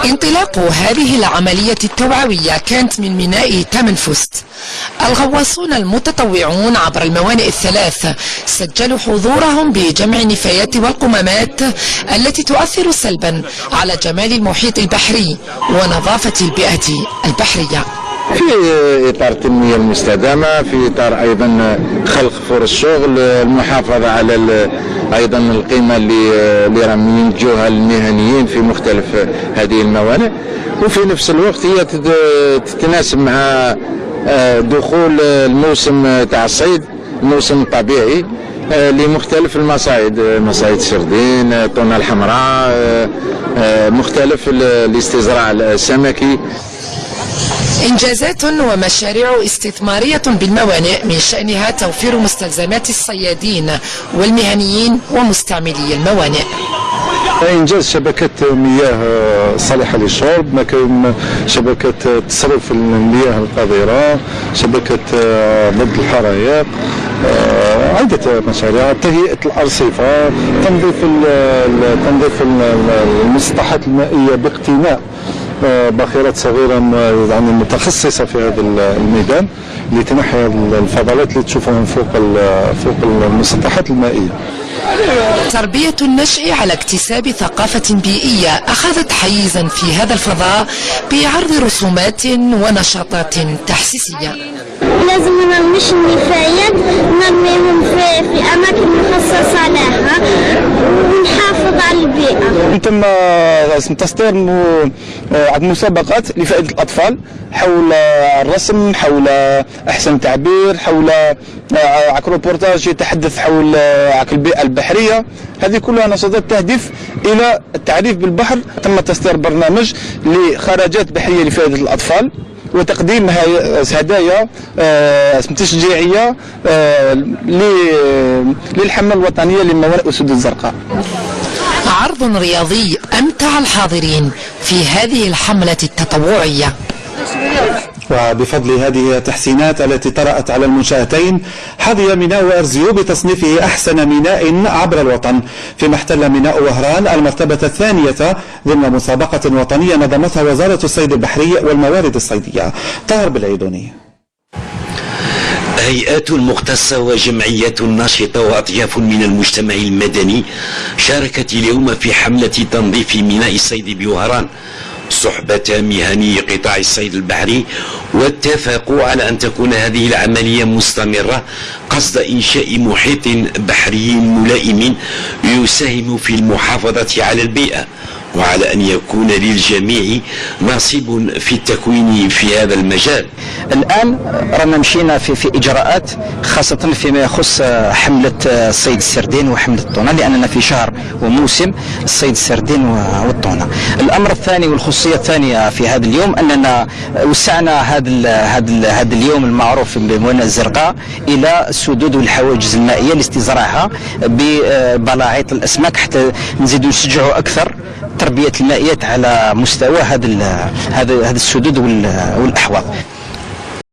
انطلاق هذه العملية التوعوية كانت من ميناء تامنفست. الغواصون المتطوعون عبر الموانئ الثلاث سجلوا حضورهم بجمع النفايات والقمامات التي تؤثر سلبا على جمال المحيط البحري ونظافة البيئة البحرية. في إطار التنمية المستدامة، في إطار أيضا خلق فرص شغل، المحافظة على أيضا القيمة اللي راهم ينتجوها المهنيين في مختلف هذه الموانئ، وفي نفس الوقت هي تتناسب مع دخول الموسم تاع الصيد، الموسم الطبيعي لمختلف المصايد، مصايد سردين، الطونة الحمراء، مختلف الاستزراع السمكي. إنجازات ومشاريع استثمارية بالموانئ من شأنها توفير مستلزمات الصيادين والمهنيين ومستعملي الموانئ. إنجاز شبكة مياه صالحة للشرب، شبكة تصريف المياه القذرة، شبكة ضد الحرائق، عدة مشاريع، تهيئة الأرصفة، تنظيف المسطحات المائية باقتناء باخرات صغيرة يعني متخصصة في هذا الميدان لتنحي الفضلات اللي تشوفهم فوق المسطحات المائية. تربية النشء على اكتساب ثقافة بيئية أخذت حيزا في هذا الفضاء بعرض رسومات ونشاطات تحسيسية. لازم ما نرميش النفايات، نرميهم في أماكن مخصصة لها ونحافظ على البيئة. تم تسطير مسابقات لفائدة الأطفال حول الرسم، حول أحسن تعبير، حول روبورتاج يتحدث حول البيئة البحرية. هذه كلها نشاطات تهدف إلى التعريف بالبحر. تم تسطير برنامج لخرجات بحرية لفائدة الأطفال وتقديم هدايا تشجيعية للحملة الوطنية لموانئ أسود الزرقاء. عرض رياضي أمتع الحاضرين في هذه الحملة التطوعية. وبفضل هذه التحسينات التي طرأت على المنشأتين حظي ميناء أرزيو بتصنيفه أحسن ميناء عبر الوطن، فيما احتل ميناء وهران المرتبة الثانية ضمن مسابقة وطنية نظمتها وزارة الصيد البحري والموارد الصيدية. طاهر بالعيدوني. هيئات مختصة وجمعيات ناشطة وأطياف من المجتمع المدني شاركت اليوم في حملة تنظيف ميناء الصيد بوهران صحبة مهني قطاع الصيد البحري، واتفقوا على أن تكون هذه العملية مستمرة قصد إنشاء محيط بحري ملائم يساهم في المحافظة على البيئة، وعلى أن يكون للجميع نصيب في التكوين في هذا المجال. الآن رانا مشينا في إجراءات خاصة فيما يخص حملة صيد السردين وحملة الطونة، لأننا في شهر وموسم الصيد السردين والطونة. الأمر الثاني والخصوصية الثانية في هذا اليوم أننا وسعنا هذا اليوم المعروف بموانئ الزرقاء إلى السدود والحواجز المائية لاستزراعها ببلاعيط الأسماك حتى نزيدوا نشجعوا أكثر تربية المائيات على مستوى هذا السدود والأحواض.